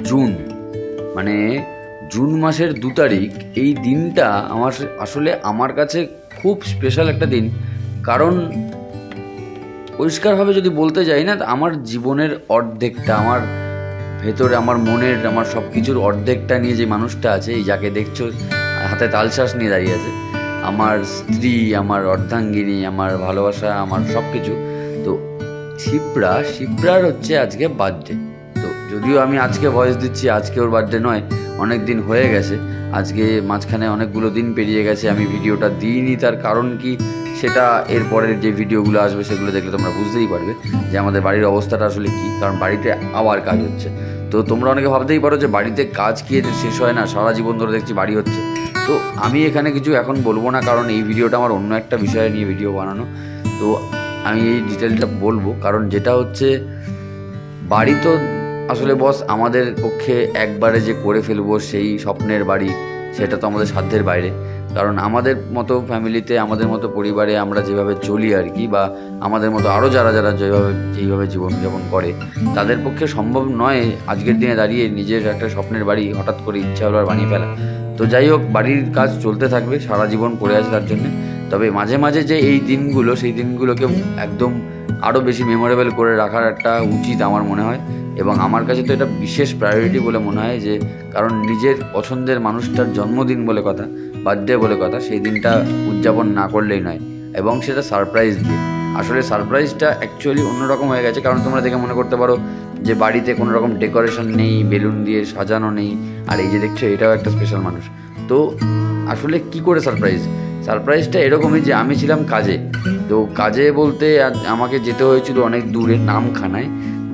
June, মানে June মাসের 2 তারিখ। এই দিনটা আসলে আমার কাছে খুব স্পেশাল একটা দিন। কারণ পরিষ্কারভাবে যদি বলতে যাই না, আমার জীবনের অর্ধেকটা, আমার ভেতরে, আমার মনের, আমার সব কিছুর অর্ধেকটা নিয়ে যে মানুষটা আছে, এই যাকে দেখছো হাতে তালশ্বাস নিয়ে দাঁড়িয়ে আছে, আমার স্ত্রী, আমার অর্ধাঙ্গিনী, আমার ভালোবাসা, আমার সব কিছু। তো শিপ্রার হচ্ছে আজকে বার্থডে। তো যদিও আমি আজকে ভয়েস দিচ্ছি, আজকে ওর বার্থডে নয়, অনেক দিন হয়ে গেছে। আজকে মাঝখানে অনেকগুলো দিন পেরিয়ে গেছে, আমি ভিডিওটা দিইনি। তার কারণ কি, সেটা এরপরের যে ভিডিওগুলো আসবে সেগুলো দেখলে তোমরা বুঝতেই পারবে যে আমাদের বাড়ির অবস্থাটা আসলে কী। কারণ বাড়িতে আবার কাজ হচ্ছে। তো তোমরা অনেকে ভাবতেই পারো যে বাড়িতে কাজ কি শেষ হয় না, সারা জীবন ধরে দেখছি বাড়ি হচ্ছে। তো আমি এখানে কিছু এখন বলবো না, কারণ এই ভিডিওটা আমার অন্য একটা বিষয় নিয়ে ভিডিও বানানো। তো আমি এই ডিটেলটা বলবো, কারণ যেটা হচ্ছে, বাড়ি তো আসলে বস আমাদের পক্ষে একবারে যে করে ফেলবো সেই স্বপ্নের বাড়ি, সেটা তো আমাদের সাধ্যের বাইরে। কারণ আমাদের মতো ফ্যামিলিতে, আমাদের মতো পরিবারে আমরা যেভাবে চলি আর কি, বা আমাদের মতো আরও যারা যেইভাবে জীবনযাপন করে, তাদের পক্ষে সম্ভব নয় আজকের দিনে দাঁড়িয়ে নিজের একটা স্বপ্নের বাড়ি হঠাৎ করে ইচ্ছা হলো আর বানিয়ে ফেলা। তো যাই হোক, বাড়ির কাজ চলতে থাকবে, সারা জীবন পড়ে আছে তার জন্যে। তবে মাঝে মাঝে যে এই দিনগুলো, সেই দিনগুলোকে একদম আরও বেশি মেমোরেবল করে রাখার একটা উচিত আমার মনে হয়। এবং আমার কাছে তো এটা বিশেষ প্রায়োরিটি বলে মনে হয়, যে কারণ নিজের পছন্দের মানুষটার জন্মদিন বলে কথা, বার্থডে বলে কথা, সেই দিনটা উদযাপন না করলেই নয়, এবং সেটা সারপ্রাইজ দিয়ে। আসলে সারপ্রাইজটা অ্যাকচুয়ালি অন্যরকম হয়ে গেছে। কারণ তোমরা দেখে মনে করতে পারো যে বাড়িতে কোনো রকম ডেকোরেশন নেই, বেলুন দিয়ে সাজানো নেই, আর এই যে দেখছো এটাও একটা স্পেশাল মানুষ। তো আসলে কি করে সারপ্রাইজটা এরকমই যে আমি ছিলাম কাজে। তো কাজে বলতে আমাকে যেতে হয়েছিল অনেক দূরে, নামখানায়,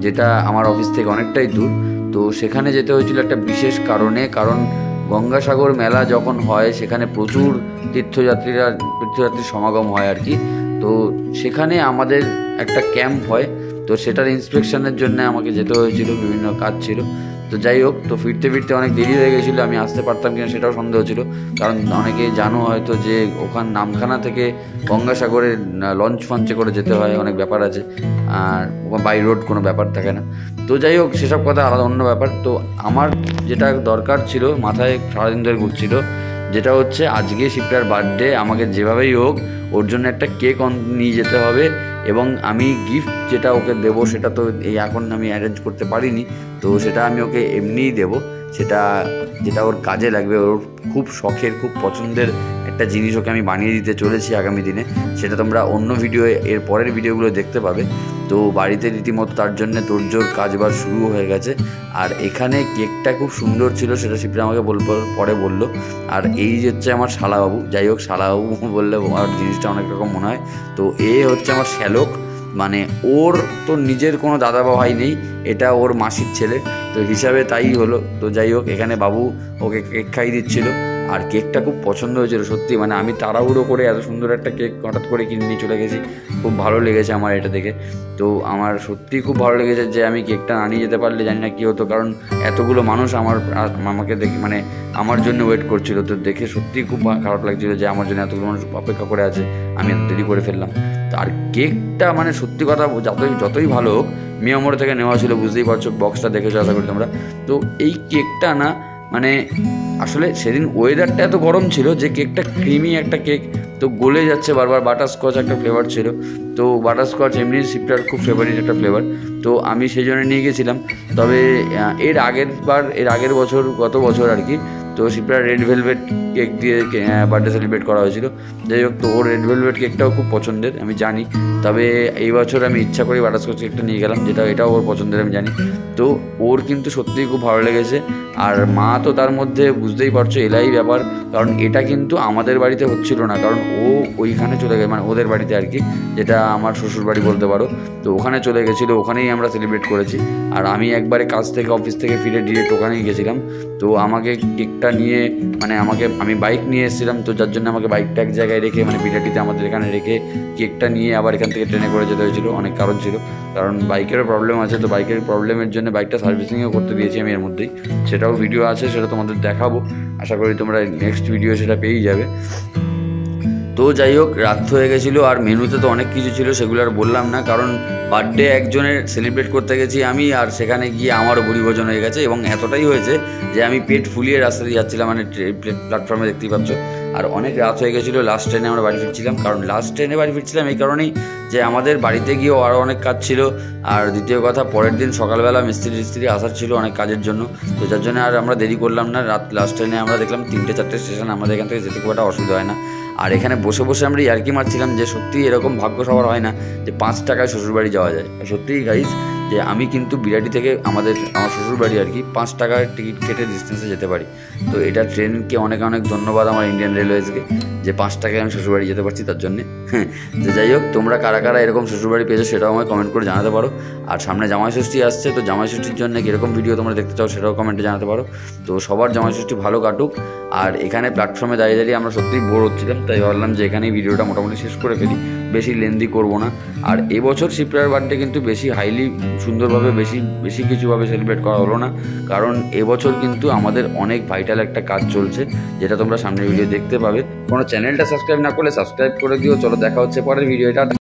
যেটা আমার অফিস থেকে অনেকটাই দূর। তো সেখানে যেতে হয়েছিল একটা বিশেষ কারণে। কারণ গঙ্গাসাগর মেলা যখন হয়, সেখানে প্রচুর তীর্থযাত্রীর সমাগম হয় আর কি। তো সেখানে আমাদের একটা ক্যাম্প হয়, তো সেটার ইন্সপেকশনের জন্য আমাকে যেতে হয়েছিল, বিভিন্ন কাজ ছিল। তো যাই হোক, তো ফিরতে অনেক দেরি হয়ে গেছিলো। আমি আসতে পারতাম কিনা সেটাও সন্দেহ ছিল, কারণ অনেকে জানো হয়তো যে ওখান নামখানা থেকে গঙ্গাসাগরে লঞ্চ ফঞ্চে করে যেতে হয়, অনেক ব্যাপার আছে, আর বাই রোড কোনো ব্যাপার থাকে না। তো যাই হোক, সেসব কথা আলাদা, অন্য ব্যাপার। তো আমার যেটা দরকার ছিল, মাথায় সারাদিন ধরে ঘুরছিল, যেটা হচ্ছে আজকে শিপ্রার বার্থডে, আমাকে যেভাবেই হোক ওর জন্য একটা কেক নিয়ে যেতে হবে। এবং আমি গিফট যেটা ওকে দেবো, সেটা তো এখন আমি অ্যারেঞ্জ করতে পারিনি। তো সেটা আমি ওকে এমনিই দেবো, যেটা ওর কাজে লাগবে। ওর খুব শখের, খুব পছন্দের একটা জিনিস ওকে আমি বানিয়ে দিতে চলেছি আগামী দিনে। সেটা তোমরা অন্য ভিডিও, এর পরের ভিডিওগুলো দেখতে পাবে। তো বাড়িতে রীতিমতো তার জন্য তোড়জোড় কাজবাজ শুরু হয়ে গেছে। আর এখানে কেকটা খুব সুন্দর ছিল, সেটা শিপ্রা আমাকে পরে বললো। আর এই হচ্ছে আমার শালাবাবু। যাই হোক, শালাবাবু বললে আমার জিনিসটা অনেক রকম মনে হয়। তো হচ্ছে আমার শ্যালক, মানে ওর তো নিজের কোনো দাদা বা ভাই নেই, এটা ওর মাসির ছেলে, তো হিসাবে তাই হলো। তো যাই হোক, এখানে বাবু ওকে কেক খাইয়ে দিচ্ছিল। আর কেকটা খুব পছন্দ হয়েছিল সত্যি, মানে আমি তাড়াহুড়ো করে এত সুন্দর একটা কেক হঠাৎ করে কিনে নিয়ে চলে গেছি। খুব ভালো লেগেছে আমার এটা দেখে। তো আমার সত্যি খুব ভালো লেগেছে যে আমি কেকটা না নিয়ে যেতে পারলে জানি না কী হতো, কারণ এতগুলো মানুষ আমাকে দেখে, মানে আমার জন্য ওয়েট করছিল। তো দেখে সত্যিই খুব খারাপ লাগছিলো যে আমার জন্য এতগুলো মানুষ অপেক্ষা করে আছে, আমি এত দেরি করে ফেললাম। আর কেকটা মানে সত্যি কথা, যতই ভালো হোক, মিয়ামোড় থেকে নেওয়া ছিল, বুঝতেই পারছো, বক্সটা দেখেছো আশা করি তোমরা। তো এই কেকটা না, মানে আসলে সেদিন ওয়েদারটা এত গরম ছিল যে কেকটা ক্রিমি একটা কেক, তো গলে যাচ্ছে বারবার। বাটারস্কচ একটা ফ্লেভার ছিল, তো বাটারস্কচ এমনি শিপ্রার খুব ফেভারিট একটা ফ্লেভার। তো আমি সেই জন্য নিয়ে গেছিলাম। তবে এর আগের বছর, গত বছর আর কি, তো শিপ্রার রেড ভেলভেট কেক দিয়ে বার্থডে সেলিব্রেট করা হয়েছিল। যাই হোক, তো ওর রেড ভেলভেট কেকটাও খুব পছন্দের, আমি জানি। তবে এই বছর আমি ইচ্ছা করি বাটারস্কচ কেকটা নিয়ে গেলাম, এটাও ওর পছন্দের আমি জানি। তো ওর কিন্তু সত্যিই খুব ভালো লেগেছে। আর মা তো তার মধ্যে, বুঝতেই পারছো, এলাই ব্যাপার। কারণ এটা কিন্তু আমাদের বাড়িতে হচ্ছিল না, কারণ ও ওইখানে চলে গেছে, মানে ওদের বাড়িতে আর কি, যেটা আমার শ্বশুর বাড়ি বলতে পারো। তো ওখানে চলে গেছিলো, ওখানেই আমরা সেলিব্রেট করেছি। আর আমি একবারে অফিস থেকে ফিরে ডিরেক্ট ওখানেই গেছিলাম। তো আমাকে কেকটা নিয়ে, মানে আমি বাইক নিয়ে এসেছিলাম, তো যার জন্য আমাকে বাইকটা এক জায়গায় রেখে, মানে বিরাটিতে আমাদের এখানে রেখে, কেকটা নিয়ে আবার এখান থেকে ট্রেনে করে যেতে হয়েছিল। অনেক কারণ ছিল, কারণ বাইকেরও প্রবলেম আছে। তো বাইকের প্রবলেমের জন্য বাইকটা সার্ভিসিংও করতে দিয়েছি আমি এর মধ্যেই, সেটাও ভিডিও আছে, সেটা তোমাদের দেখাবো। আশা করি তোমরা নেক্সট ভিডিও সেটা পেয়েই যাবে। তো যাই হোক, রাত হয়ে গেছিলো আর মেনুতে তো অনেক কিছু ছিল, সেগুলো আর বললাম না, কারণ বার্থডে একজনের সেলিব্রেট করতে গেছি আমি, আর সেখানে গিয়ে আমারও ভুরিভোজন হয়ে গেছে এবং এতটাই হয়েছে যে আমি পেট ফুলিয়ে রাস্তা দিয়ে যাচ্ছিলাম, মানে প্ল্যাটফর্মে দেখতেই পাচ্ছ। আর অনেক রাত হয়ে গেছিলো, লাস্ট ট্রেনে আমরা বাড়ি ফিরছিলাম। কারণ লাস্ট ট্রেনে বাড়ি ফিরছিলাম এই কারণেই যে আমাদের বাড়িতে গিয়েও আরও অনেক কাজ ছিল, আর দ্বিতীয় কথা পরের দিন সকালবেলা মিস্ত্রি আসার ছিল অনেক কাজের জন্য। তো যার জন্য আর আমরা দেরি করলাম না, লাস্ট ট্রেনে আমরা দেখলাম 3-4টে স্টেশন, আমাদের এখান থেকে যেতে খুব একটা অসুবিধা হয় না। আর এখানে বসে বসে আমরা ইয়ার্কি মারছিলাম যে সত্যি এরকম ভাগ্য সবার হয় না যে 5 টাকায় শ্বশুরবাড়ি যাওয়া যায়। সত্যিই গাইজ যে আমি কিন্তু বিরাটি থেকে আমার শ্বশুরবাড়ি আর কি 5 টাকার টিকিট কেটে ডিস্টেন্সে যেতে পারি। তো এটা ট্রেনকে অনেক অনেক ধন্যবাদ আমার ইন্ডিয়ান রেলওয়েজকে, যে 5 টাকায় আমি শ্বশুরবাড়ি যেতে পারছি তার জন্যে। তো যাই হোক, তোমরা কারা কারা এরকম শ্বশুরবাড়ি পেয়েছো সেটাও আমায় কমেন্ট করে জানাতে পারো। আর সামনে জামাই ষষ্ঠী আসছে, তো জামাই ষষ্ঠীর জন্য কীরকম ভিডিও তোমরা দেখতে চাও সেটাও কমেন্টে জানাতে পারো। তো সবার জামাই ষষ্ঠী ভালো কাটুক। আর এখানে প্ল্যাটফর্মে দাঁড়িয়ে দাঁড়িয়ে আমরা সত্যিই বোর হচ্ছিলাম, তাই ভাবলাম যে এখানেই ভিডিওটা মোটামুটি শেষ করে ফেলি, বেশি লেন্দি করবো না। আর এবছর শিপ্রার বার্থডে কিন্তু বেশি হাইলি সুন্দরভাবে বেশি কিছুভাবে সেলিব্রেট করা হলো না, কারণ এবছর কিন্তু আমাদের অনেক ভাইটাল একটা কাজ চলছে, যেটা তোমরা সামনের ভিডিও দেখতে পাবে। কোনো চ্যানেলটা সাবস্ক্রাইব না করলে সাবস্ক্রাইব করে দিও। চলো দেখা হচ্ছে পরের ভিডিওটা।